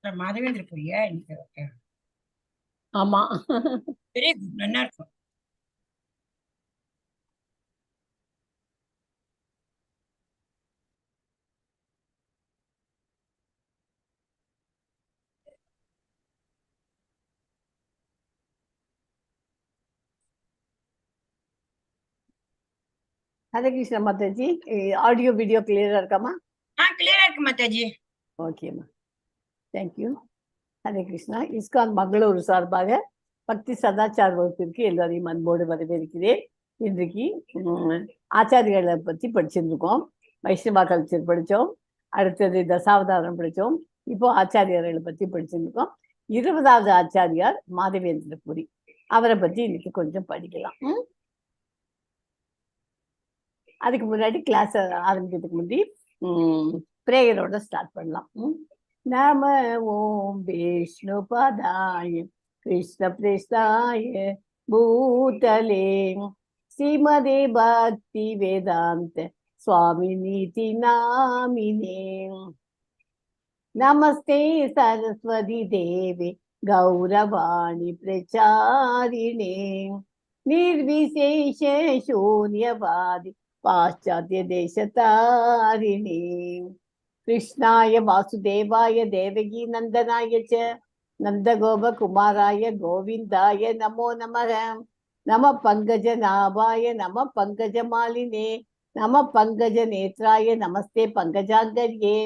மாதவேந்திரபுரியா இன்னைக்கு? ஆமா. Very good, நல்லா இருக்கும். ஹரே கிருஷ்ணா மாதாஜி. ஆடியோ வீடியோ கிளியரா இருக்காமா? கிளியரா இருக்கு மாதாஜி. ஓகேம்மா, தேங்க்யூ. ஹரே கிருஷ்ணா. இஸ்கான் மங்களூர் சார்பாக பக்தி சதாச்சார வகுப்பிற்கு எல்லாரையும் அன்போடு வரவேற்கிறேன். இன்றைக்கு ஆச்சாரியர்களை பற்றி படிச்சிருந்துருக்கோம். வைஷ்ணவா கல்ச்சர் படித்தோம், அடுத்தது தசாவதாரம் படித்தோம், இப்போ ஆச்சாரியர்களை பற்றி படிச்சிருந்துருக்கோம். 20வது ஆச்சாரியார் மாதவேந்திரபுரி, அவரை பற்றி இன்னைக்கு கொஞ்சம் படிக்கலாம். அதுக்கு முன்னாடி கிளாஸ் ஆரம்பிக்கிறதுக்கு முன்னாடி பிரேயரோட ஸ்டார்ட் பண்ணலாம். நம ஓம் விஷ்ணு பதாய கிருஷ்ண பிரேஷ்டாய பூதலே ஸ்ரீமதே பக்தி வேதாந்த சுவாமி நீதி நாமினே நமஸ்தே சரஸ்வதி தேவி கௌரவாணி பிரச்சாரிணே निर्विशेष शून्यवादी पाश्चात्य देशतारिणी कृष्णाय वासुदेवाय देवकी नंदनाय च नंदगोपकुमाराय गोविंदाय नमो नमः नमः पंकजनाभाय नमः पंकजमालिने नमः पंकजनेत्राय नमस्ते पंकजांगर्ये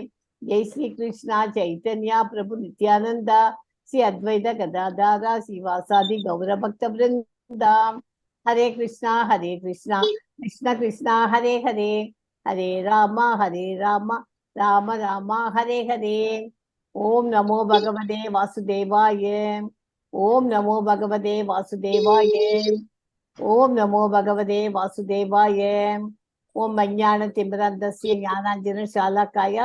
जय श्री कृष्णा चैतन्य प्रभु नित्यानंदा श्री अद्वैत गदाधारा श्रीवासादि गौरभक्त वृंदा हरे कृष्णा कृष्ण कृष्णा हरे हरे हरे राम राम राम हरे हरे ओम नमो भगवते वासुदेवाय ओम नमो भगवते वासुदेवाय ओम नमो भगवते वासुदेवाय ओम अज्ञानतिमिरन्धस्य ज्ञानाञ्जनशालाकाय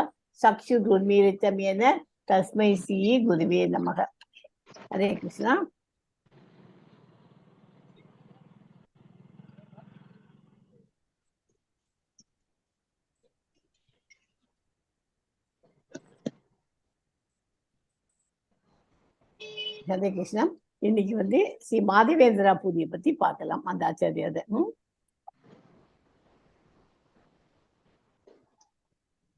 चक्षुरुन्मीलितं येन तस्मै श्री गुरुवे नमः. हरे कृष्णा. ஹரே கிருஷ்ணா. இன்னைக்கு ஸ்ரீ மாதவேந்திரா பூரியை பத்தி பார்க்கலாம். அந்த ஆச்சாரியர்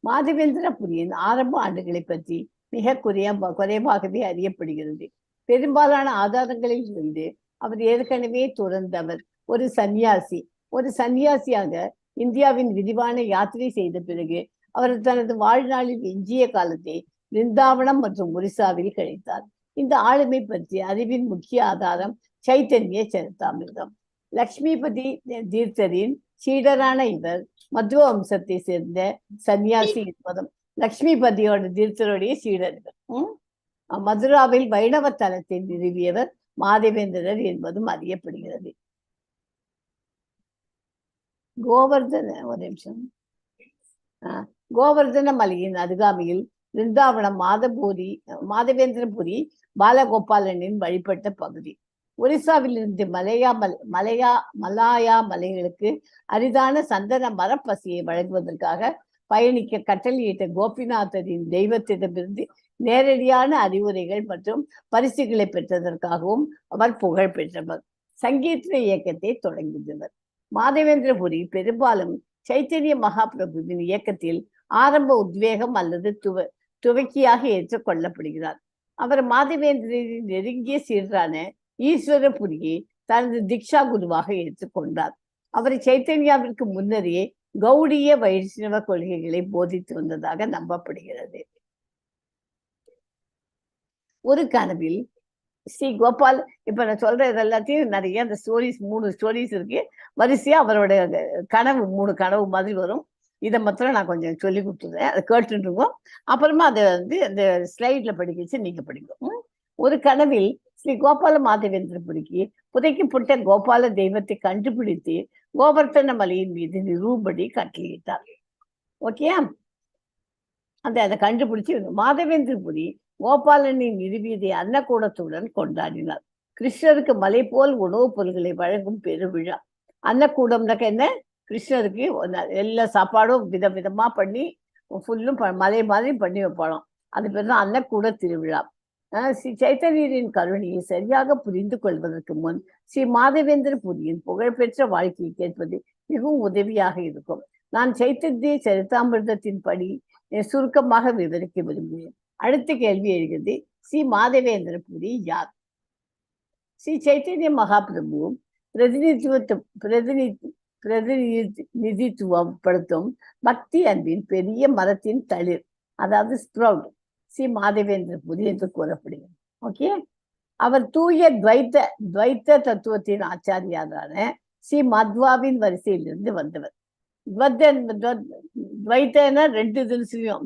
மாதவேந்திர புரியின் ஆரம்ப ஆண்டுகளை பற்றி மிக குறைவாகவே அறியப்படுகிறது. பெரும்பாலான ஆதாரங்களில் இருந்து அவர் ஏற்கனவே துறந்தவர் ஒரு சன்னியாசியாக இந்தியாவின் விரிவான யாத்திரை செய்த பிறகு அவர் தனது வாழ்நாளில் எஞ்சிய காலத்தை பிருந்தாவனம் மற்றும் ஒரிசாவில் கழித்தார். இந்த ஆளுமை பற்றி அறிவின் முக்கிய ஆதாரம் சைத்தன்ய சரிதாமிர்தம். லக்ஷ்மிபதி தீர்த்தரின் சீடரான இவர் மத்வ வம்சத்தை சேர்ந்த சன்னியாசி என்பதும் லக்ஷ்மிபதியோட தீர்த்தருடைய சீடர்கள். மதுராவில் வைணவ தலத்தை நிறுவியவர் மாதவேந்திரர் என்பதும் அறியப்படுகிறது. ஒரு நிமிஷம். கோவர்தன மலையின் அருகாமையில் பிருந்தாவனம் மாதவேந்திரபுரி பாலகோபாலனின் வழிபட்ட பகுதி. ஒரிசாவில் இருந்து மலாயா மலைகளுக்கு அரிதான சந்தன மரப்பசியை வழங்குவதற்காக பயணிக்க கட்டளையிட்ட கோபிநாதரின் தெய்வத்திடமிருந்து நேரடியான அறிவுரைகள் மற்றும் பரிசுகளை பெற்றதற்காகவும் அவர் புகழ் பெற்றவர். சங்கீர்த்தன இயக்கத்தை தொடங்கியவர். மாதவேந்திரபுரி பெரும்பாலும் சைத்தன்ய மகாபிரபுவின் இயக்கத்தில் ஆரம்ப உத்வேகம் அல்லது துவக்கியாக ஏற்றுக்கொள்ளப்படுகிறார். அவர் மாதவேந்திரரின் நெருங்கிய சீடரான ஈஸ்வரபுரியை தனது திக்ஷா குருவாக ஏற்றுக்கொண்டார். அவர் சைத்தன்யாவிற்கு முன்னரே கௌடிய வைஷ்ணவ கொள்கைகளை போதித்து வந்ததாக நம்பப்படுகிறது. ஒரு கனவில் ஸ்ரீ கோபால், இப்ப நான் சொல்றது எல்லாத்தையும் நிறைய அந்த ஸ்டோரிஸ் 3 ஸ்டோரிஸ் இருக்கு. வரிசையா அவரோட கனவு 3 கனவு மாதிரி வரும். இதை மாத்திரம் நான் கொஞ்சம் சொல்லி கொடுத்துருந்தேன், அதை கேட்டுட்டு இருக்கோம். அப்புறமா அதை அந்த ஸ்லைட்ல படிக்க வச்சு நீங்க படிக்கும். ஒரு கனவில் ஸ்ரீ கோபால மாதவேந்திரபுரிக்கு புதைக்கப்பட்ட கோபால தெய்வத்தை கண்டுபிடித்து கோவர்த்தன மலையின் மீது நிரூபடி கட்டளையிட்டார். ஓகே, அதை கண்டுபிடிச்சு மாதவேந்திரபுரி கோபாலனின் நிறுவியதை அன்னக்கூடத்துடன் கொண்டாடினார். கிருஷ்ணருக்கு மலை போல் உணவுப் பொருட்களை வழங்கும் பெருவிழா. அன்னக்கூடம்னாக்க என்ன? கிருஷ்ணருக்கு எல்லா சாப்பாடும் விதவிதமா பண்ணி ஃபுல்லும் மலை மாதிரி பண்ணி வைப்பாளாம். அது பேர் தான் அன்னக்கூட திருவிழா. ஸ்ரீ சைத்தன்யரின் கருணையை சரியாக புரிந்து கொள்வதற்கு முன் ஸ்ரீ மாதவேந்திர புரியின் புகழ்பெற்ற வாழ்க்கையை கேட்பது மிகவும் உதவியாக இருக்கும். நான் சைத்தன்ய சரிதாமிர்தத்தின் படி சுருக்கமாக விவரிக்க விரும்புகிறேன். அடுத்த கேள்வி எழுகிறது, ஸ்ரீ மாதவேந்திர புரி யார்? ஸ்ரீ சைத்தன்ய மகாபிரபு பிரதிநிதித்துவப்படுத்தும் பக்தி அன்பின் பெரிய மரத்தின் தளிர், அதாவது ஸ்ப்ரவுட், ஸ்ரீ மாதவேந்திர புரி என்று கூறப்படுகிறது. ஓகே, அவர் தூய துவைத்த தத்துவத்தின் ஆச்சாரியாரான ஸ்ரீ மத்வாவின் வரிசையிலிருந்து வந்தவர். துவைத்தன 2 தினசிலையும்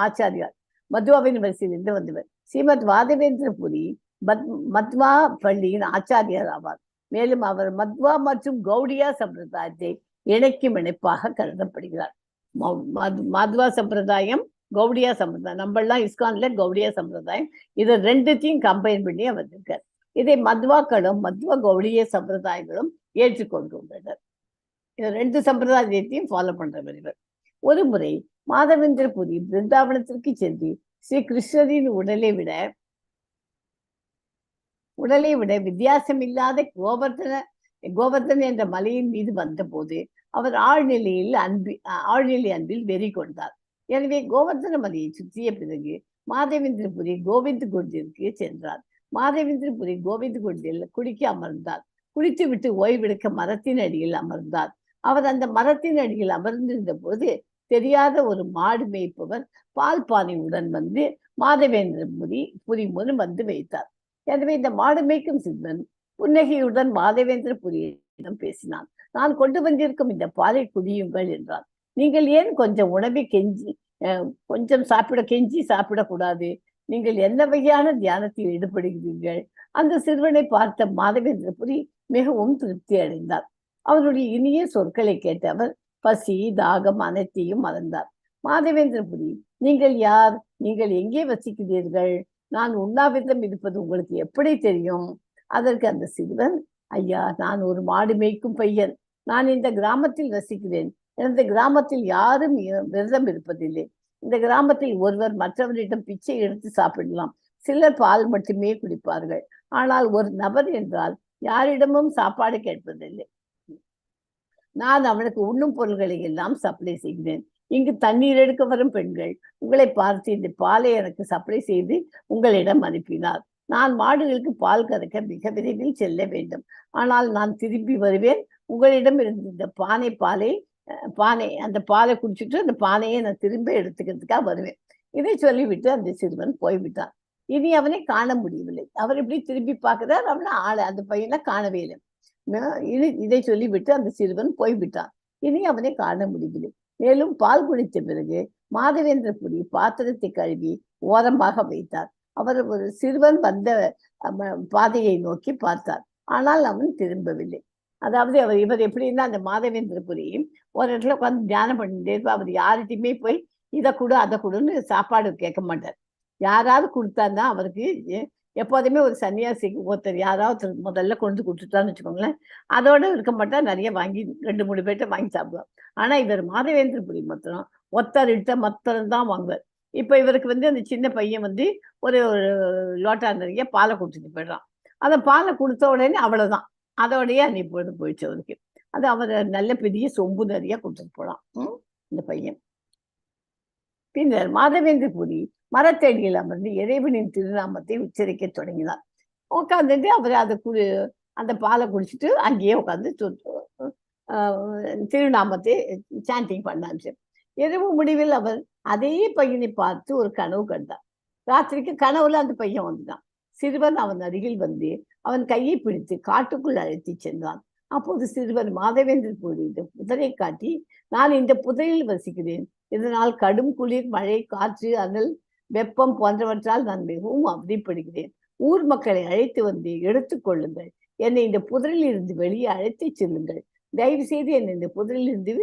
ஆச்சாரியார் மத்வாவின் வரிசையிலிருந்து வந்தவர். ஸ்ரீமத் மாதவேந்திர புரி மத்வா பள்ளியின் ஆச்சாரியார் ஆவார். மேலும் அவர் மத்வா மற்றும் கௌடியா சம்பிரதாயத்தை இணைக்கும் இணைப்பாக கருதப்படுகிறார். மத்வா சம்பிரதாயம், கௌடியா சம்பிரதாயம், நம்மளாம் இஸ்கான்ல கௌடியா சம்பிரதாயம், இதை 2த்தையும் கம்பைன் பண்ணி அவர் இருக்கார். இதை மத்வாக்களும் மத்வ கௌடிய சம்பிரதாயங்களும் ஏற்றுக்கொண்டுள்ளனர். இது 2 சம்பிரதாயத்தையும் ஃபாலோ பண்றவர் இவர். ஒரு முறை மாதவேந்திர புரி பிருந்தாவனத்திற்கு சென்று ஸ்ரீ கிருஷ்ணரின் உடலை விட வித்தியாசமில்லாத கோவர்தன் என்ற மலையின் மீது வந்தபோது அவர் ஆழ்நிலை அன்பில் வெறி கொண்டார். எனவே கோவர்தன மலையை சுற்றிய பிறகு மாதவேந்திர புரி கோவிந்த் குண்டிற்கு சென்றார். மாதவேந்திர புரி கோவிந்த் குண்டில் குடிக்க அமர்ந்தார். குடித்துவிட்டு ஓய்வெடுக்க மரத்தின் அடியில் அமர்ந்தார். அவர் அந்த மரத்தின் அடியில் அமர்ந்திருந்த போது தெரியாத ஒரு மாடு மேய்ப்பவர் பால் பானையுடன் வந்து மாதவேந்திர புரி முன் வந்து வைத்தார். எனவே இந்த மாடு மேய்க்கும் சித்தன் புன்னகையுடன் மாதவேந்திர புரியிடம் பேசினான். நான் கொண்டு வந்திருக்கும் இந்த பாலை குடியுங்கள் என்றான். நீங்கள் ஏன் கொஞ்சம் உணவை கொஞ்சம் சாப்பிடக்கூடாது? நீங்கள் என்ன வகையான தியானத்தில் ஈடுபடுகிறீர்கள்? அந்த சிறுவனை பார்த்த மாதவேந்திர புரி மிகவும் திருப்தி அடைந்தார். அவருடைய இனிய சொற்களை கேட்ட அவர் பசி தாகம் அனைத்தையும் மறந்தார். மாதவேந்திர புரி, நீங்கள் யார்? நீங்கள் எங்கே வசிக்கிறீர்கள்? நான் உண்ணாவிரதம் இருப்பது உங்களுக்கு எப்படி தெரியும்? அதற்கு அந்த சிறுவன், ஐயா, நான் ஒரு மாடு மேய்க்கும் பையன். நான் இந்த கிராமத்தில் வசிக்கிறேன். இந்த கிராமத்தில் யாரும் விரதம் இருப்பதில்லை. இந்த கிராமத்தில் ஒருவர் மற்றவரிடம் பிச்சை எடுத்து சாப்பிடலாம். சிலர் பால் மட்டுமே குடிப்பார்கள். ஆனால் ஒரு நபர் என்றால் யாரிடமும் சாப்பாடு கேட்பதில்லை. நான் அவனுக்கு உண்ணும் பொருள்களை எல்லாம் சப்ளை செய்கிறேன். இங்கு தண்ணீர் எடுக்க வரும் பெண்கள் உங்களை பார்த்து இந்த பாலை எனக்கு சப்ளை செய்து உங்களிடம் அனுப்பினார். நான் மாடுகளுக்கு பால் கறக்க மிக விரைவில் செல்ல வேண்டும். ஆனால் நான் திரும்பி வருவேன். உங்களிடம் இருந்து இந்த அந்த பாலை குடிச்சிட்டு அந்த பானையை நான் திரும்ப எடுத்துக்கிறதுக்காக வருவேன். இதை சொல்லிவிட்டு அந்த சிறுவன் போய்விட்டான். இனி அவனை காண முடியவில்லை. அவர் இப்படி திரும்பி பார்க்கிறார், அவனை அந்த பையனை காணவே இல்லை. இதை சொல்லிவிட்டு அந்த சிறுவன் போய்விட்டான். இனி அவனை காண முடியவில்லை. மேலும் பால் குடித்த பிறகு மாதவேந்திர புரி பாத்திரத்தை கழுவி ஓரமாக வைத்தார். அவர் ஒரு சிறுவன் வந்த பாதையை நோக்கி பார்த்தார். ஆனால் அவன் திரும்பவில்லை. அதாவது இவர் எப்படின்னா, அந்த மாதவேந்திர புரியும் ஒரு இடத்துல உட்காந்து தியானம் பண்ணிட்டே இருப்பார். அவர் யார்கிட்டையுமே போய் இதை கொடு அதை கொடுன்னு சாப்பாடு கேட்க மாட்டார். யாராவது கொடுத்தாருன்னா அவருக்கு எப்போதுமே ஒரு சன்னியாசிக்கு ஒருத்தர் யாராவது முதல்ல கொண்டு கொடுத்துட்டான்னு வச்சுக்கோங்களேன், அதோட இருக்க மாட்டா, நிறைய வாங்கி 2-3 பேர்ட்ட வாங்கி சாப்பிடுவார். ஆனா இவர் மாதவேந்திர புரி மாத்திரம் ஒருத்தர்கிட்ட மாத்திரம் தான் வாங்குவார். இப்ப இவருக்கு அந்த சின்ன பையன் ஒரு லோட்டா நிறைய பாலை கொடுத்துட்டு போயிடுறான். அந்த பாலை கொடுத்த உடனே அவ்வளவுதான், அதோடய அன்னைக்கு போயிடுச்சு அவருக்கு. அது அவர் நல்ல பெரிய சொம்பு நிறைய கொடுத்துட்டு போலாம் இந்த பையன். பின்னர் மாதவேந்திர புரி மரத்தடியில் அமர்ந்து இறைவனின் திருநாமத்தை உச்சரிக்க தொடங்கினார். உட்காந்துட்டு அவர் அந்த பாலை குடிச்சிட்டு அங்கேயே உட்காந்து திருநாமத்தை சாண்டிங் பண்ணாச்சு. இரவு முடிவில் அவர் அதே பையனை பார்த்து ஒரு கனவு கண்டார். ராத்திரிக்கு கனவுல அந்த பையன் வந்துட்டான். சிறுவன் அவன் அருகில் வந்து அவன் கையை பிடித்து காட்டுக்குள் அழைத்து சென்றான். அப்போது சிறுவன் மாதவேந்திர புரியிடம் புதரை காட்டி, நான் இந்த புதரில் வசிக்கிறேன். இதனால் கடும் குளிர், மழை, காற்று, அனல், வெப்பம் போன்றவற்றால் நான் மிகவும் அவதிப்படுகிறேன். ஊர் மக்களை அழைத்து வந்து எடுத்துக்கொள்ளுங்கள். என்னை இந்த புதரில் இருந்து வெளியே அழைத்து செல்லுங்கள். தயவு செய்து என்னை இந்த புதரில் இருந்து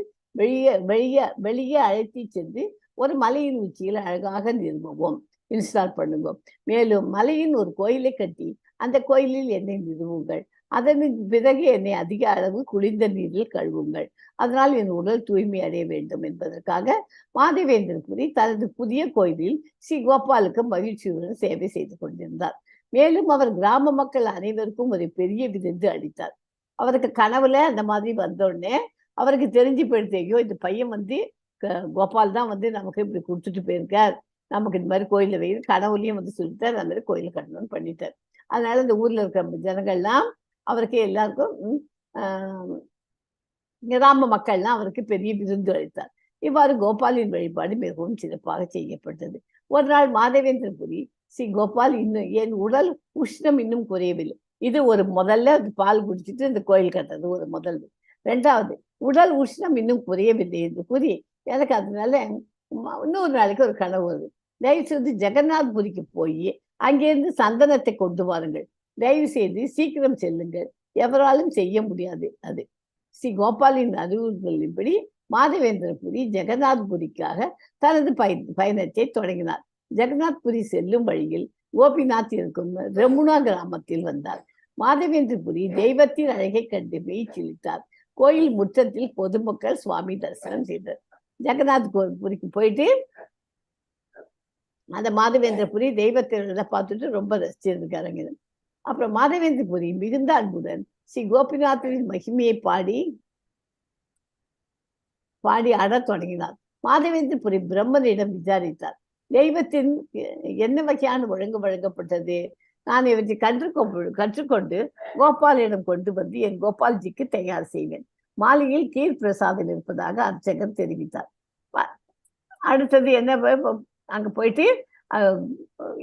வெளியே அழைத்து சென்று ஒரு மலையின் உச்சியில் அழகாக நிறுவுவோம், இன்ஸ்டால் பண்ணுவோம். மேலும் மலையின் ஒரு கோயிலை கட்டி அந்த கோயிலில் என்னை நிறுவுங்கள். அதன் பிறகு என்னை அதிக அளவு குளிர்ந்த நீரில் கழுவுங்கள். அதனால் என் உடல் தூய்மை அடைய வேண்டும் என்பதற்காக மாதவேந்திரபுரி தனது புதிய கோயிலில் ஸ்ரீ கோபாலுக்கு மகிழ்ச்சியுடன் சேவை செய்து கொண்டிருந்தார். மேலும் அவர் கிராம மக்கள் அனைவருக்கும் ஒரு பெரிய விருந்து அளித்தார். அவருக்கு கனவுல அந்த மாதிரி வந்தோடனே அவருக்கு தெரிஞ்சு போயிடுத்து, ஐயோ இந்த பையன் வந்து கோபால் தான் வந்து நமக்கு இப்படி கொடுத்துட்டு போயிருக்கார், நமக்கு இந்த மாதிரி கோயிலில் வெயில் கனவுலையும் வந்து சொல்லிட்டார், அந்த மாதிரி கோயிலை கட்டணும்னு பண்ணிட்டார். அதனால இந்த ஊர்ல இருக்கிற ஜனங்கள்லாம் அவருக்கு எல்லாருக்கும் கிராம மக்கள்லாம் அவருக்கு பெரிய விருந்து அளித்தார். இவ்வாறு கோபாலின் வழிபாடு மிகவும் சிறப்பாக செய்யப்பட்டது. ஒரு நாள் மாதவேந்திரபுரி ஸ்ரீ கோபால் இன்னும் என் உடல் உஷ்ணம் இன்னும் குறையவில்லை. இது ஒரு முதல்ல பால் குடிச்சிட்டு இந்த கோயில் கட்டுறது ஒரு முதல். ரெண்டாவது, உடல் உஷ்ணம் இன்னும் குறையவில்லை என்று கூறி எனக்கு அதனால இன்னொரு நாளைக்கு ஒரு கனவு வருது. தயவு செய்து ஜெகநாத்புரிக்கு போய் அங்கிருந்து சந்தனத்தை கொண்டு வாருங்கள். தயவு செய்து சீக்கிரம் செல்லுங்கள், எவராலும் செய்ய முடியாது அது. ஸ்ரீ கோபாலின் அறிவுறுத்தலின்படி மாதவேந்திரபுரி ஜெகநாத்புரிக்காக தனது பயணத்தை தொடங்கினார். ஜெகநாத்புரி செல்லும் வழியில் கோபிநாத் இருக்கும் ரெமுனா கிராமத்தில் வந்தார். மாதவேந்திரபுரி தெய்வத்தின் அழகை கண்டு மெய் சிலித்தார். கோயில் முற்றத்தில் பொதுமக்கள் சுவாமி தரிசனம் செய்தார். ஜெகநாத்புரிக்கு போயிட்டு அந்த மாதவேந்திரபுரி தெய்வத்தை பார்த்துட்டு ரொம்ப ரசிச்சிருக்காருங்க. அப்புறம் மாதவேந்திரபுரி மிகுந்த அன்புடன் ஸ்ரீ கோபிநாத்தின் மகிமையை பாடி ஆடத் தொடங்கினார். மாதவேந்திரபுரி பிரம்மனிடம் விசாரித்தார், தெய்வத்தின் என்ன வகையான ஒழுங்கு வழங்கப்பட்டது? நான் இவற்றை கற்றுக்கொண்டு கோபாலிடம் கொண்டு வந்து என் கோபால்ஜிக்கு தயார் செய்வேன். மாலையில் கீர் பிரசாதம் இருப்பதாக அர்ச்சகர் தெரிவித்தார். அடுத்தது என்ன, அங்க போயிட்டு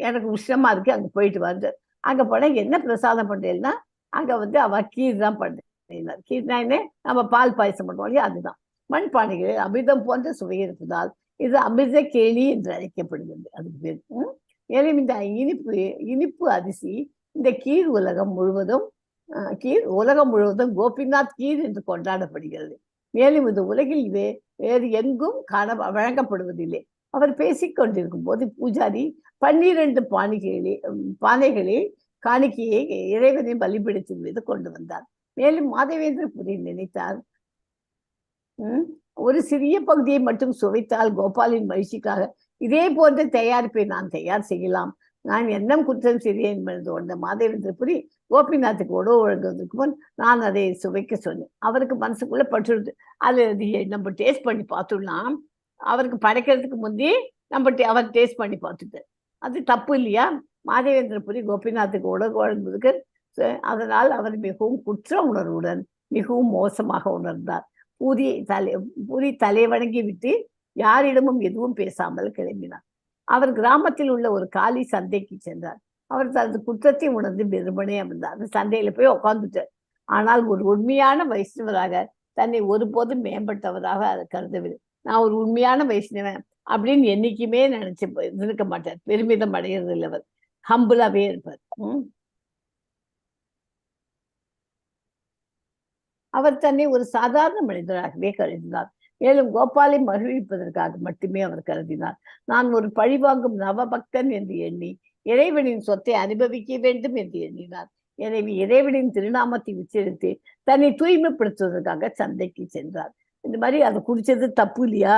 எனக்கு உஷ்ணமா இருக்கு, அங்க போயிட்டு வந்து அங்க போனா என்ன பிரசாதம் பண்றேன்னா அங்க வந்து அவ கீர் தான் பண்ண. கீர்னா என்ன, நம்ம பால் பாயசம் பண்ணுவோம் இல்லையா, அதுதான். மண்பானைகளில் அமிர்தம் போன்ற சுவை இருப்பதால் இது அமிர்த கேலி என்று அழைக்கப்படுகிறது. அதுக்கு பேர். மேலும் இந்த இனிப்பு அரிசி இந்த கீர் உலகம் முழுவதும் கோபிநாத் கீர் என்று கொண்டாடப்படுகிறது. மேலும் இந்த உலகில் வேறு எங்கும் வழங்கப்படுவதில்லை. அவர் பேசிக்கொண்டிருக்கும் போது பூஜாரி 12 பானைகளில் காணிக்கையை இறைவனை பலிபீடத்தின் மீது கொண்டு வந்தார். மேலும் மாதவேந்திரபுரி நினைத்தார், ஒரு சிறிய பகுதியை மட்டும் சுவைத்தால் கோபாலின் மகிழ்ச்சிக்காக இதே போன்ற தயாரிப்பை நான் தயார் செய்யலாம். நான் எண்ணம் குற்றம் செய்தேன் என்பது மாதவேந்திரபுரி கோபிநாத்துக்கு உணவு வழங்குவதற்கு முன் நான் அதை சுவைக்க சொன்னேன். அவருக்கு மனசுக்குள்ள பற்றுடுது, அது நம்ம டேஸ்ட் பண்ணி பார்த்துடலாம். அவருக்கு படைக்கிறதுக்கு முந்தையே அவர் டேஸ்ட் பண்ணி பார்த்துட்டார். அது தப்பு இல்லையா? மாதவேந்திரபுரி கோபிநாத்துக்கு உணவு வழங்குவதற்கு அதனால் அவர் மிகவும் குற்ற உணர்வுடன் மிகவும் மோசமாக உணர்ந்தார். பூரி தலை வணங்கி விட்டு யாரிடமும் எதுவும் பேசாமல் கிளம்பினார். அவர் கிராமத்தில் உள்ள ஒரு காலி சந்தைக்கு சென்றார். அவர் தனது குற்றத்தை உணர்ந்து வெறுமனே அமர்ந்தார். அந்த சந்தையில போய் உட்காந்துட்டார். ஆனால் ஒரு உண்மையான வைஷ்ணவராக தன்னை ஒருபோதும் மேம்பட்டவராக அதை கருதவில்லை. நான் ஒரு உண்மையான வைஷ்ணவன் அப்படின்னு என்னைக்குமே நினைச்சு இருக்க மாட்டார். பெருமிதம் அடைகிறது இல்லை, அவர் ஹம்புலாவே இருப்பார். அவர் தன்னை ஒரு சாதாரண மனிதராகவே கருதினார். மேலும் கோபாலை மகிழ்விப்பதற்காக மட்டுமே அவர் கருதினார். நான் ஒரு பழிவாங்கும் நவபக்தன் என்று எண்ணி இறைவனின் சொத்தை அனுபவிக்க வேண்டும் என்று எண்ணினார். எனவே இறைவனின் திருநாமத்தை உச்சரித்து தன்னை தூய்மைப்படுத்துவதற்காக சந்தைக்கு சென்றார். இந்த மாதிரி அதை குடிச்சது தப்பு இல்லையா?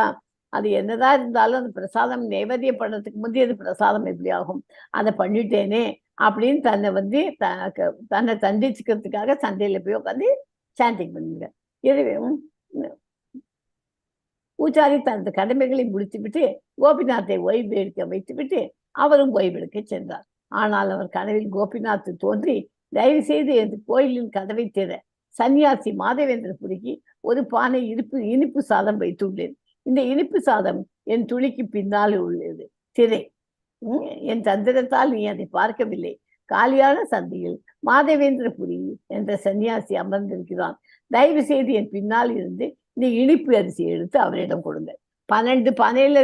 அது என்னதான் இருந்தாலும் அந்த பிரசாதம் நைவேத்தியம் பண்ணுறதுக்கு முந்தைய அது பிரசாதம் எப்படி ஆகும்? அதை பண்ணிட்டேனே அப்படின்னு தன்னை தண்டிச்சுக்கிறதுக்காக சந்தையில போய் உட்காந்து சாண்டிங் பண்ணுங்க. எனவே பூஜாரி தனது கடமைகளை முடித்துவிட்டு கோபிநாத்தை ஓய்வு எடுக்க வைத்துவிட்டு அவரும் ஓய்வெடுக்க சென்றார். ஆனால் அவர் கனவில் கோபிநாத் தோன்றி, தயவு செய்து என் கோயிலின் கதவை திற, சன்னியாசி மாதவேந்திரபுரிக்கு ஒரு பானை இனிப்பு சாதம் வைத்துள்ளேன். இந்த இனிப்பு சாதம் என் துளிக்கு பின்னால் உள்ளது. திரை, என் தந்திரத்தால் நீ அதை பார்க்கவில்லை. காலியான சந்தையில் மாதவேந்திரபுரி என்ற சன்னியாசி அமர்ந்திருக்கிறான். தயவு செய்து என் பின்னால் இருந்து நீ இனிப்பு அரிசி எடுத்து அவரிடம் கொடுங்க. 12 பானையில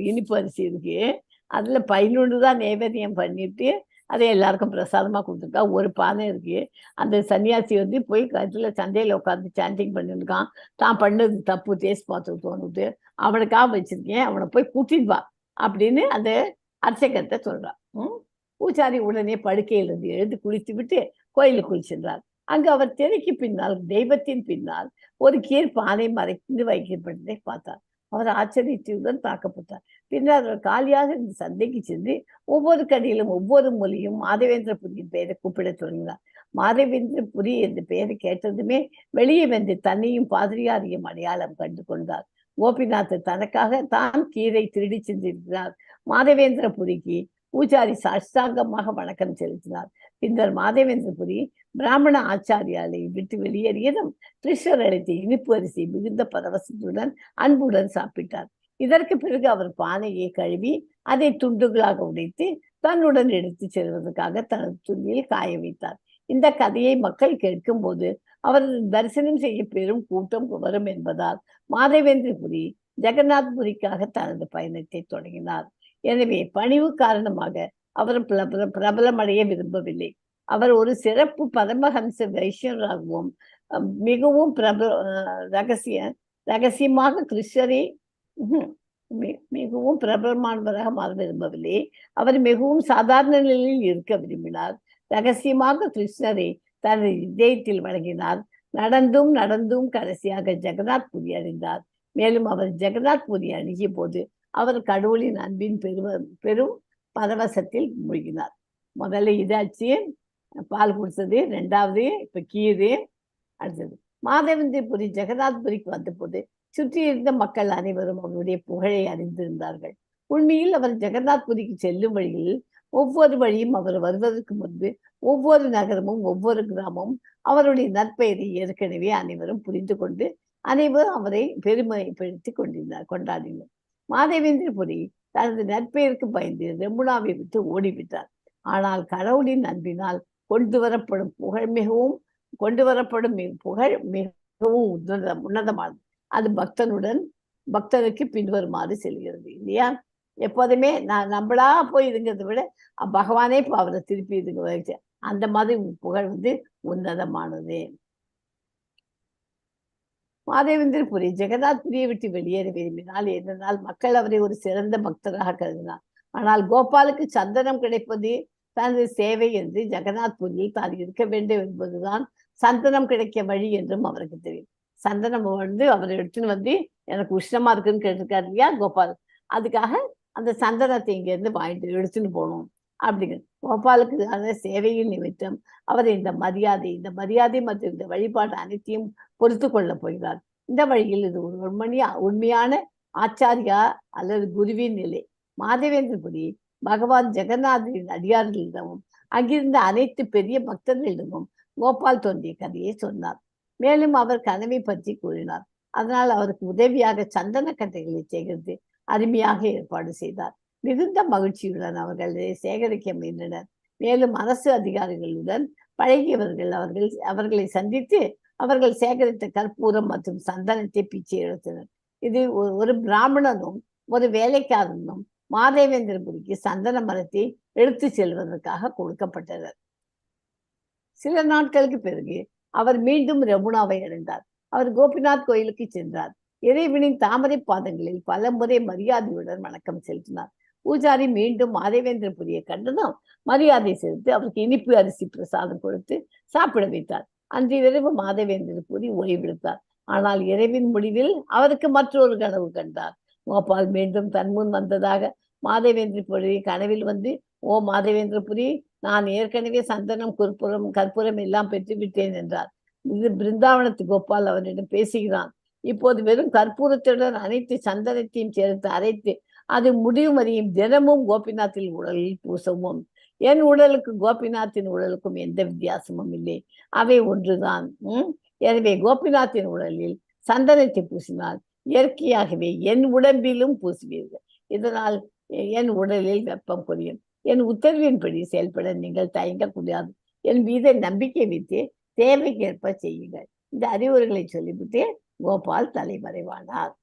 இனிப்பு அரிசி இருக்கு. அதுல 11 தான் நைவேத்தியம் பண்ணிட்டு அதை எல்லாருக்கும் பிரசாதமா கொடுத்துருக்கா. ஒரு பானை இருக்கு. அந்த சன்னியாசி போய் கருத்துல சந்தையில உட்காந்து சாண்டிங் பண்ணிருக்கான். தான் பண்ணது தப்பு, டேஸ்ட் பார்த்து தோணுது, அவனுக்காக வச்சிருக்கேன், அவனை போய் கூட்டிட்டு வா அப்படின்னு அந்த அர்ச்சகத்தை சொல்றான். பூஜாரி உடனே படுக்கையிலிருந்து எழுந்து குளித்து விட்டு கோயிலுக்குள் சென்றார். அங்கு அவர் திரைக்கு பின்னால் தெய்வத்தின் பின்னால் ஒரு பானை மறைந்து வைக்கப்பட்டதை பார்த்தார். அவர் ஆச்சரியத்துடன் தாக்கப்பட்டார். பின்னர் அவர் காலியாக இந்த சந்தைக்கு சென்று ஒவ்வொரு கடையிலும் ஒவ்வொரு மொழியும் மாதவேந்திரபுரியின் பெயரை கூப்பிடத் தொடங்கினார். மாதவேந்திரபுரி என்ற பெயரை கேட்டதுமே வெளியே வந்து தன்னையும் பாதிரியாரையும் அடையாளம் கண்டு கொண்டார். கோபிநாத் தனக்காக தான் கீரை திருடி சென்றிருக்கிறார். மாதவேந்திரபுரிக்கு பூஜாரி சாஷ்டாங்கமாக வணக்கம் செலுத்தினார். பின்னர் மாதவேந்திரபுரி பிராமண ஆச்சாரியாலை விட்டு வெளியேறியதும் கிருஷ்ணர் அளித்த இனிப்பு அரிசி மிகுந்த பரவசத்துடன் அன்புடன் சாப்பிட்டார். இதற்கு பிறகு அவர் பானையை கழுவி அதை துண்டுகளாக உடைத்து தன்னுடன் எடுத்து செல்வதற்காக தனது துணியில் காய வைத்தார். இந்த கதையை மக்கள் கேட்கும் போது அவரது தரிசனம் செய்ய பெரும் கூட்டம் வரும் என்பதால் மாதவேந்திரபுரி ஜெகநாத்புரிக்காக தனது பயணத்தை தொடங்கினார். எனவே பணிவு காரணமாக அவர் பிரபலமடைய விரும்பவில்லை. அவர் ஒரு சிறப்பு பரமஹம்ச வைஷ்ணவராகவும் மிகவும் ரகசியமாக கிருஷ்ணரை மிகவும் பிரபலமானவராக மாற விரும்பவில்லை. அவர் மிகவும் சாதாரண நிலையில் இருக்க விரும்பினார். ரகசியமாக கிருஷ்ணரை தனது இதயத்தில் வழங்கினார். நடந்தும் கடைசியாக ஜெகநாத்புரி அறிந்தார். மேலும் அவர் ஜெகநாத்புரி அணுகிய போது அவர் கடவுளின் அன்பின் பெரும் பரவசத்தில் மூழ்கினார். முதல்ல இதாச்சு, பால் குடிச்சது, ரெண்டாவது இப்ப கீரை, அடுத்தது மாதவேந்திரபுரி ஜெகநாத்புரிக்கு வந்தபோது சுற்றி இருந்த மக்கள் அனைவரும் அவருடைய புகழை அறிந்திருந்தார்கள். உண்மையில் அவர் ஜெகநாத்புரிக்கு செல்லும் வழியில் ஒவ்வொரு வழியும் அவர் வருவதற்கு முன்பு ஒவ்வொரு நகரமும் ஒவ்வொரு கிராமமும் அவருடைய நற்பெயரை ஏற்கனவே அனைவரும் புரிந்து கொண்டு அனைவரும் அவரை பெருமைப்படுத்தி கொண்டாடினர். மாதவேந்திரபுரி தனது நற்பெயருக்கு பயந்து ரெமுனாவை விட்டு ஓடிவிட்டார். ஆனால் கடவுளின் அன்பினால் கொண்டு வரப்படும் புகழ் மிகவும் உன்னதமானது. அது பக்தனுக்கு பின்வருமாறு செல்கிறது இல்லையா? எப்போதுமே நம்மளா போய் இதுங்கிறத விட பகவானே இப்போ அவரை திருப்பி இதுங்க வச்சு அந்த மாதிரி புகழ் உன்னதமானது. மாதவேந்திரபுரி ஜெகநாத்புரியை விட்டு வெளியேற விரும்பினால் என்னென்னால் மக்கள் அவரை ஒரு சிறந்த பக்தராக கருதினார். ஆனால் கோபாலுக்கு சந்தனம் கிடைப்பது தனது சேவை என்று ஜெகநாத்புரியில் தான் இருக்க வேண்டும் என்பதுதான் சந்தனம் கிடைக்க வழி என்றும் அவருக்கு தெரியும். சந்தனம் அவர் எடுத்துன்னு எனக்கு உஷ்ணமா இருக்குன்னு கேட்டிருக்காரு இல்லையா கோபால், அதுக்காக அந்த சந்தனத்தை இங்கிருந்து வாங்கிட்டு எடுத்துன்னு போகணும் அப்படிங்கிற கோபாலுக்கு அந்த சேவையின் நிமித்தம் அவர் இந்த மரியாதை மற்றும் இந்த வழிபாடு அனைத்தையும் பொறுத்து கொள்ள போகிறார். இந்த வழியில் இது ஒரு உண்மையான ஆச்சாரியா அல்லது குருவின் நிலை. மாதவேந்திரபுரி பகவான் ஜெகநாதரின் அடியார்களிடமும் அங்கிருந்த அனைத்து பெரிய பக்தர்களிடமும் கோபால் தோன்றிய கதையை சொன்னார். மேலும் அவர் கனவை பற்றி கூறினார். அதனால் அவருக்கு உதவியாக சந்தன கட்டைகளை சேகரித்து அருமையாக ஏற்பாடு செய்தார். மிகுந்த மகிழ்ச்சியுடன் அவர்களை சேகரிக்க முயன்றனர். மேலும் அரசு அதிகாரிகளுடன் பழகியவர்கள் அவர்களை சந்தித்து அவர்கள் சேகரித்த கற்பூரம் மற்றும் சந்தனத்தை பிச்சை எடுத்தனர். இது ஒரு பிராமணனும் ஒரு வேலைக்காரனும் மாதவேந்திரபுரிக்கு சந்தன மரத்தை எடுத்து செல்வதற்காக கொடுக்கப்பட்டனர். சில நாட்களுக்கு பிறகு அவர் மீண்டும் ரெமுனாவை அடைந்தார். அவர் கோபிநாத் கோயிலுக்கு சென்றார். இறைவனின் தாமரை பாதங்களில் பல முறை மரியாதையுடன் வணக்கம் செலுத்தினார். பூஜாரி மீண்டும் மாதவேந்திரபுரியை கண்டதும் மரியாதை செலுத்தி அவருக்கு இனிப்பு அரிசி பிரசாதம் கொடுத்து சாப்பிட வைத்தார். அன்று இரவு மாதவேந்திரபுரி ஓய்வெடுத்தார். ஆனால் இரவின் முடிவில் அவருக்கு மற்றொரு கனவு கண்டார். கோபால் மீண்டும் தன்முன் வந்ததாக மாதவேந்திரபுரி கனவில் ஓ மாதவேந்திரபுரி, நான் ஏற்கனவே சந்தனம் கற்பூரம் எல்லாம் பெற்றுவிட்டேன் என்றார். இது பிருந்தாவனத்து கோபால் அவனிடம் பேசுகிறான். இப்போது வெறும் கற்பூரத்துடன் அனைத்து சந்தனத்தையும் சேர்த்து அரைத்து அது முடியும் வரையும் தினமும் கோபிநாத்தின் உடலில் பூசவும். என் உடலுக்கு கோபிநாத்தின் உடலுக்கும் எந்த வித்தியாசமும் இல்லை, அவை ஒன்றுதான். எனவே கோபிநாத்தின் உடலில் சந்தனத்தை பூசினால் இயற்கையாகவே என் உடம்பிலும் பூசுவீர்கள். இதனால் என் உடலில் வெப்பம் குறையும். என் உத்தரவின்படி செயல்பட நீங்கள் தயங்கக்கூடாது. என் மீது நம்பிக்கை வைத்து தேவைக்கேற்ப செய்யுங்கள். இந்த அறிவுரைகளை சொல்லிவிட்டு கோபால் தலைமறைவானார்.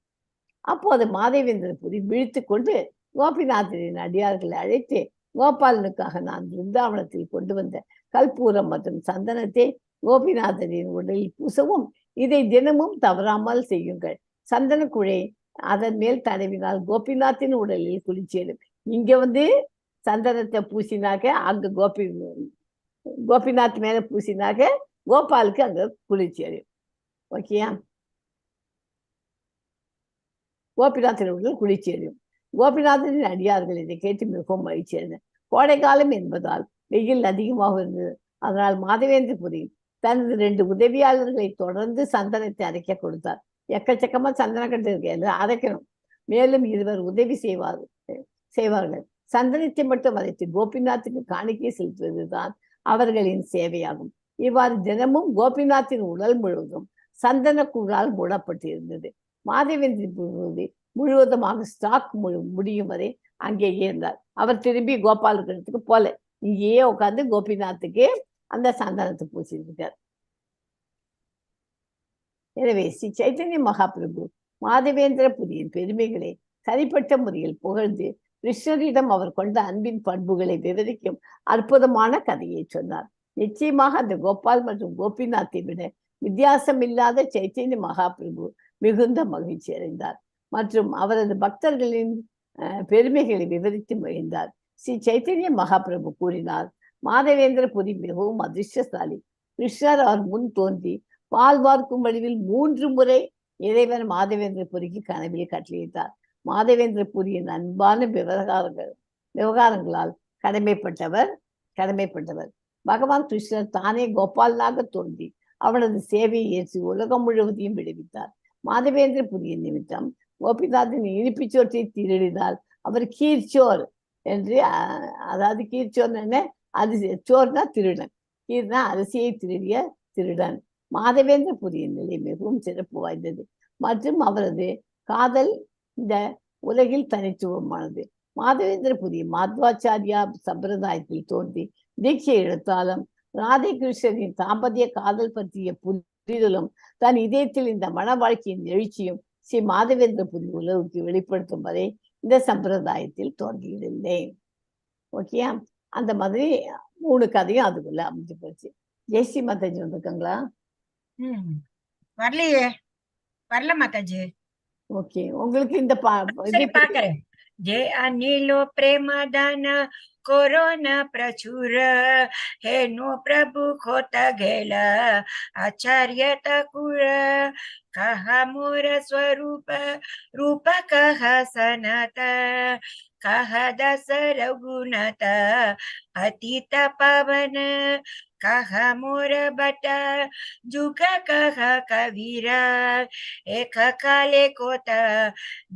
அப்போது மாதவேந்திரபுரி விழித்து கொண்டு கோபிநாதரின் அடியார்களை அழைத்து, கோபாலனுக்காக நான் பிருந்தாவனத்தில் கொண்டு வந்த கற்பூரம் மற்றும் சந்தனத்தை கோபிநாதரின் உடலில் பூசவும், இதை தினமும் தவறாமல் செய்யுங்கள். சந்தன குழை அதன் மேல் தடவினால் கோபிநாத்தின் உடலில் குளிர்ச்சியடும். இங்க சந்தனத்தை பூசினாக்க அங்க கோபிநாத் மேல பூசினாக்க கோபாலுக்கு அங்க குளிர்ச்சி அடையும். ஓகேயா? கோபிநாத்தின் உடல் குளிர்ச்சி அடையும். கோபிநாதனின் அடியார்கள் இதை கேட்டு மிகவும் மகிழ்ச்சி அடைந்தனர். கோடை காலம் என்பதால் வெயில் அதிகமாக இருந்தது. அதனால் மாதவேந்திரபுரி தனது 2 உதவியாளர்களை தொடர்ந்து சந்தனத்தை அரைக்க கொடுத்தார். எக்கச்சக்கமா சந்தனம் கட்டு இருக்கு, அரைக்கணும். மேலும் 2 உதவி செய்வார்கள். சந்தனத்தை மட்டும் அரைத்து கோபிநாத்துக்கு காணிக்கை செலுத்துவதுதான் அவர்களின் சேவையாகும். இவ்வாறு தினமும் கோபிநாத்தின் உடல் முழுவதும் சந்தன கூழால் மூடப்பட்டிருந்தது. மாதவேந்திரபுரி முழுவதுமாக ஸ்டாக் முடியும் வரை அங்கேயே இருந்தார். அவர் திரும்பி கோபாலபுரத்துக்கு போல, இங்கேயே உட்காந்து கோபிநாத்துக்கு அந்த சந்தனத்தை பூசியிருக்கார். எனவே ஸ்ரீ சைத்தன்ய மகாபிரபு மாதவேந்திரபுரியின் பெருமைகளை தனிப்பட்ட முறையில் புகழ்ந்து கிருஷ்ணரிடம் அவர் கொண்ட அன்பின் பண்புகளை விவரிக்கும் அற்புதமான கதையை சொன்னார். நிச்சயமாக அந்த கோபால் மற்றும் கோபிநாத்தை விட வித்தியாசமில்லாத சைத்தன்ய மகாபிரபு மிகுந்த மகிழ்ச்சி அடைந்தார் மற்றும் அவரது பக்தர்களின் பெருமைகளை விவரித்து மகிழ்ந்தார். ஸ்ரீ சைத்தன்ய மகாபிரபு கூறினார், மாதவேந்திரபுரி மிகவும் அதிர்ஷ்டசாலி. கிருஷ்ணர் அவர் முன் தோன்றி பால் வார்க்கும் வடிவில் 3 முறை இறைவன் மாதவேந்திரபுரிக்கு கனவில் கட்டளையிட்டார். மாதவேந்திரபுரியின் அன்பான விவகாரங்களால் கடமைப்பட்டவர். பகவான் கிருஷ்ணர் தானே கோபாலனாக தோன்றி அவனது சேவையை ஏற்று உலகம் முழுவதையும் விடுவித்தார். மாதவேந்திரபுரியின் நிமித்தம் கோபிநாத்தின் இனிப்புச்சோற்றை திருடினால் அவர் கீர்ச்சோர் என்று, அதாவது கீர்ச்சோர் என்ன, அரிசி சோர்னா திருடன், கீர்னா அரிசியை திருடிய திருடன். மாதவேந்திரபுரியின் நிலை மிகவும் சிறப்பு வாய்ந்தது மற்றும் அவரது காதல் இந்த உலகில் தனித்துவமானது. மாதவேந்திரபுரி மாத்வாச்சாரியா சம்பிரதாயத்தில் தோன்றி தீட்சை எடுத்தாலும் ராதை கிருஷ்ணரின் தாம்பத்திய காதல் பற்றிய புரிதலும் தன் இதயத்தில் இந்த மன வாழ்க்கையின் எழுச்சியும் ஸ்ரீ மாதவேந்திரபுரி உலகுக்கு வெளிப்படுத்தும் வரை இந்த சம்பிரதாயத்தில் தோன்றியிருந்தேன். ஓகேயா? அந்த மாதிரி 3 கதையும் அதுக்குள்ள அமைஞ்சு போச்சு. ஜெய்ஸ்ரீ மாதாஜி வந்திருக்காங்களா? வரலையே, வரல மாதாஜி. ஓகே, உங்களுக்கு இந்த பாக்குறேன். जे अनिलो प्रेम दान कोरोना प्रचुर हेनु प्रभु खोत गेल आचार्य तकुर कह मोर स्वरूप रूप कह सनत कह दस रघुनाथ अतीत पवन कह मोर बट जुग कह कबीरा एक काले कोत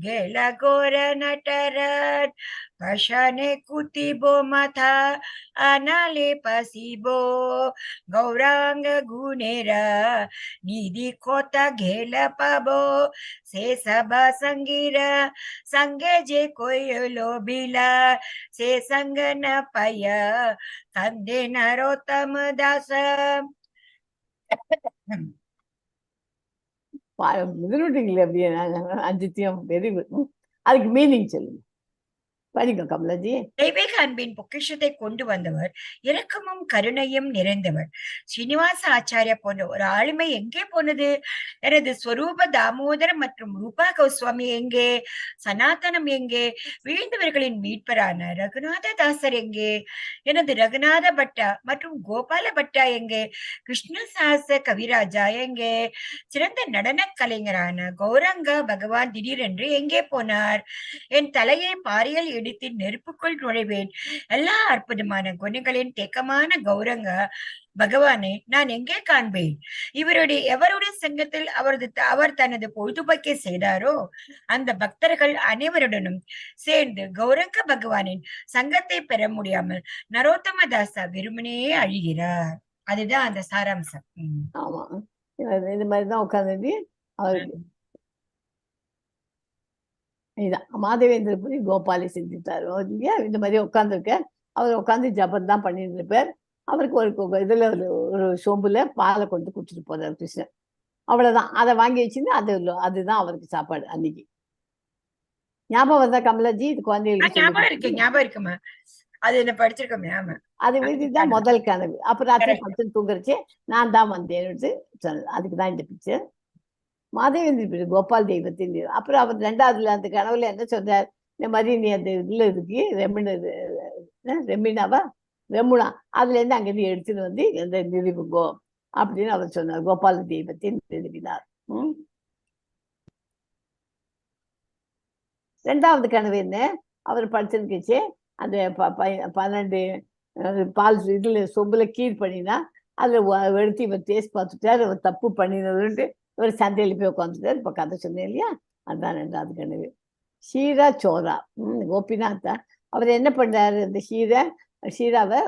गेला गोर नटराज पशने कुतिबो मथा अनाले पसिबो गौरांग गुनेरा निधि कोता घेल पाबो से सबा संगीरा संगे जे कोई लोभिला से संग न पाया कंदे नरोत्तम दास. அப்படியே 5 வெரி குட். அதுக்கு மீனிங் சொல்லுங்க, படிங்க கமலாஜி. தெய்வீக அன்பின் பொக்கிஷத்தை கொண்டு வந்தவர், இரக்கமும் கருணையும் நிறைந்தவர். ஸ்ரீனிவாச ஆச்சாரியா போன்ற ஒரு ஆளுமை எங்கே போனது? எனது ஸ்வரூப தாமோதரம் மற்றும் ரூபா கோஸ்வாமி எங்கே? சனாதனம் எங்கே? வீழ்ந்தவர்களின் மீட்பரான ரகுநாத தாசர் எங்கே? எனது ரகுநாத பட்டா மற்றும் கோபால பட்டா எங்கே? கிருஷ்ணசாச கவிராஜா எங்கே? சிறந்த நடன கலைஞரான கௌரங்கா பகவான் திடீரென்று எங்கே போனார்? என் தலையை பாரியில் இடித்து நெருப்புக்குள் நுழைவேன். எல்லா அற்புதமான குணங்களின் தேக்கமான கௌரங்க பகவானை நான் எங்கே காண்பேன்? எவருடைய சங்கத்தில் அவர் தனது பொழுதுபோக்கை செய்தாரோ அந்த பக்தர்கள் அனைவருடனும் சேர்ந்து கௌரங்க பகவானின் சங்கத்தை பெற முடியாமல் நரோத்தம தாசா வெறுமனே அழுகிறார். அதுதான் அந்த சாராம்சம். ஆமா, இந்த மாதிரிதான் உட்கார்ந்து அவருக்கு இதுதான் மாதவேந்திரபுரி கோபாலை செஞ்சுட்டாரு இல்லையா? இந்த மாதிரி உட்காந்துருக்க அவர் உட்காந்து ஜபம் தான் பண்ணிட்டு இருப்பார். அவருக்கு ஒரு இதுல ஒரு சோம்புல பாலை கொண்டு குடிச்சிட்டு போறாரு கிருஷ்ணன். அவ்வளவுதான். அதை வாங்கி வச்சுன்னு அதுதான் அவருக்கு சாப்பாடு அன்னைக்கு. ஞாபகம் வருதா கமலாஜி? இது குழந்தைகளுக்கு ஞாபகம் இருக்குமா? அது என்ன படிச்சிருக்கோம். அது இதுதான் முதல் கனவு. அப்ப ராத்திரி 10 தூங்குறச்சு நான் தான் வந்தேன்னு சொன்னது. அதுக்குதான் இந்த பிக்சர். மாதவேந்திர கோபால் தெய்வத்தின். அப்புறம் அவர் 2வதுல அந்த கனவுல என்ன சொல்றார்? இந்த மாதிரி நீ அந்த இதுல இருக்கு ரெமுனா அதுல இருந்து அங்கிருந்து எடுத்துட்டு வந்து இந்த நிறுவுங்கோ அப்படின்னு அவர் சொன்னார். கோபால தெய்வத்தை நிறுவினார். ரெண்டாவது கனவு என்ன, அவர் படிச்சிருந்துச்சு அந்த 12 பால் இதுல சொம்புல கீர் பண்ணினா அதுல எடுத்து இவர் டேஸ்ட் பார்த்துட்டாரு, அவர் தப்பு பண்ணினதுன்ட்டு இவர் சந்தையில போய் உட்காந்துட்டாரு. இப்ப கதை சொன்னேன் இல்லையா, அதுதான் ரெண்டாவது கனவு. ஷீரா சோரா கோபிநாத்தா அவர் என்ன பண்ணாரு, இந்த ஷீராவை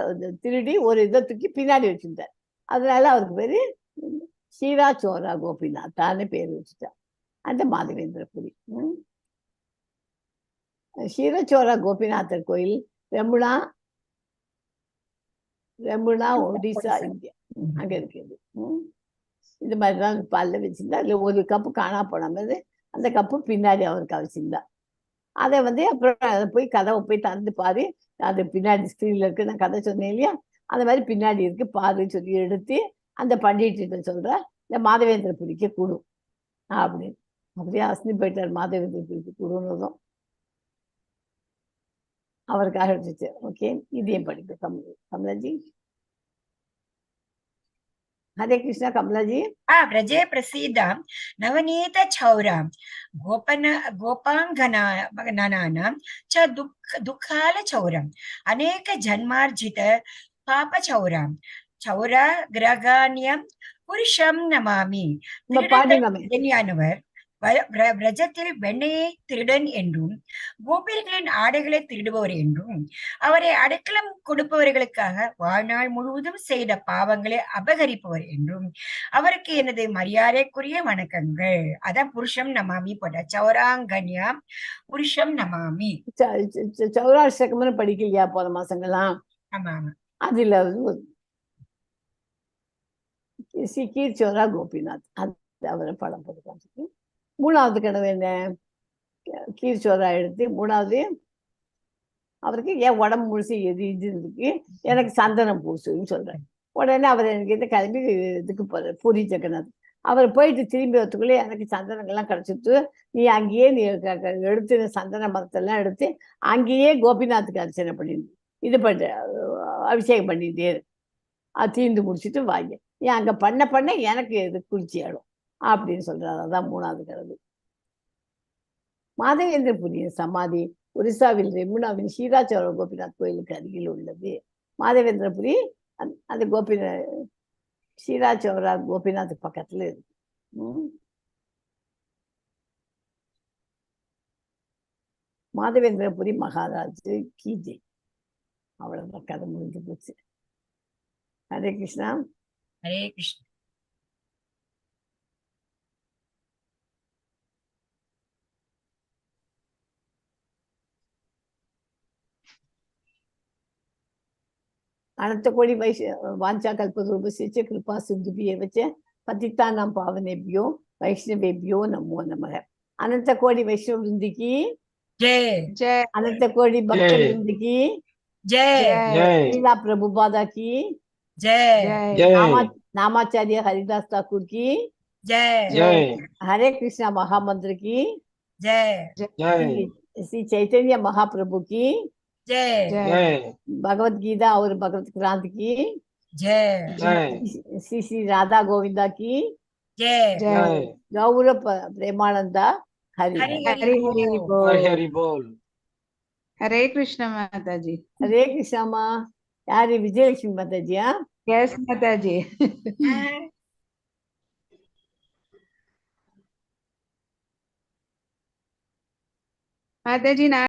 திருடி ஒரு இதை தூக்கி பின்னாடி வச்சிருந்தார். அதனால அவருக்கு பேரு ஷீரா சோரா கோபிநாத்தான்னு பேர் வச்சுட்டார் அந்த மாதவேந்திரபுரி. ஷீரச்சோரா கோபிநாதர் கோயில் ரெமுனா ஒடிசா, இந்தியா அங்க இருக்குது. இந்த மாதிரிதான் பால்ல வச்சிருந்தா. அதுல ஒரு கப்பு காணா போன மாதிரி அந்த கப்பு பின்னாடி அவருக்கு வச்சிருந்தா. அதை அப்புறம் அதை போய் கதவை போய் திறந்து பாரு, அது பின்னாடி ஸ்கிரீன்ல இருக்கு, நான் கதை சொன்னேன் இல்லையா, அந்த மாதிரி பின்னாடி இருக்கு பாருன்னு சொல்லி எடுத்து அந்த பண்டிகிட்ட சொல்ற, இந்த மாதவேந்திரபுரிக்கு கூடும் அப்படின்னு. அப்படியே அஸ்னி போயிட்டார் மாதவேந்திரபுரிக்கு கூடுனதும் அவருக்காக எடுத்துச்சு. ஓகே, இதையும் படிப்போம். கமலாஜி. हरे कृष्णा कमला जी. व्रजे प्रसीदां नवनीत चौरां गोपाङ्गनानां च दुःखाल चौरम् अनेक जन्मार्जित पाप चौरां चौरा ग्रगान्यं पुरुषं नमामि. திருடத்தனவர் விரஜத்தில் வெண்ணையை திருடன் என்றும் கோபியர்களின் ஆடைகளை திருடுபவர் என்றும் அவரை அடைக்கலம் கொடுப்பவர்களுக்காக வாழ்நாள் முழுவதும் செய்த பாவங்களை அபகரிப்பவர் என்றும் அவருக்கு எனது மரியாதைக்குரிய வணக்கங்கள். அதான் புருஷம் நமாமி போட்ட சௌராங்கன்யா புருஷம் நமாமி. சௌராஷ்டகம்னு படிக்கலையா போன மாசங்கள்லாம்? ஆமா ஆமா. அதுல கீர் சோரா கோபிநாத் அது அவரை படம் போட்டு. மூணாவது கனவு என்ன, கீர் சோரா எடுத்து மூணாவது அவருக்கு என் உடம்பு முழுசு எரிஞ்சிருக்கு, எனக்கு சந்தனம் பூசுன்னு சொல்றேன். உடனே அவர் எனக்கு கிளம்பி இதுக்கு போறார் பூரி ஜெகநாத். அவர் போயிட்டு திரும்பி வரத்துக்குள்ளே எனக்கு சந்தனங்கள்லாம் கிடைச்சிட்டு, நீ அங்கேயே நீ எடுத்து சந்தன மரத்தெல்லாம் எடுத்து அங்கேயே கோபிநாத்துக்கு அர்ச்சனை பண்ணிடு, இது பண்ண அபிஷேகம் பண்ணிட்டே அது தீர்ந்து முடிச்சுட்டு வாங்க, நீ அங்க பண்ண எனக்கு இது குளிர்ச்சி ஆடும் அப்படின்னு சொல்றாரு. அதான் மூணாவது கனவு. மாதவேந்திரபுரியின் சமாதி ஒரிசாவில் ரெமுனாவின் ஷீராச்சோர கோபிநாத் கோயிலுக்கு அருகில் உள்ளது. மாதவேந்திரபுரி அந்த ஷீராச்சோரா கோபிநாத் பக்கத்துல இருக்கு. மாதவேந்திரபுரி மகாராஜ் கீஜே. அவ்வளவுதான், கதை முடிஞ்சு போச்சு. ஹரே கிருஷ்ணா. ஹரே கிருஷ்ணா. अनंत कोटि वांछा कल्पतरुभ्यश्च कृपा सिन्धुभ्येव च पतितानां पावनेभ्यो वैष्णवेभ्यो नमो नमः. अनंत कोटि वैष्णव वृंद की जय जय. अनंत कोटि भक्त वृंद की जय. लीला प्रभुपादा की जय. नामाचार्य हरिदास ठाकुर की जय. हरे कृष्णा महामंत्र की जय. श्री चैतन्य महाप्रभु की जय. भगवत गीता और भगवत क्रांति की जय. श्री राधा गोविंदा की जय. गौर प्रेमानंदा हरि हरि हरि बोल. हरे कृष्णा माता जी. हरे कृष्णा माँ. यार विजयलक्ष्मी माता जी. हाँ, यस माता जी. माता जी ना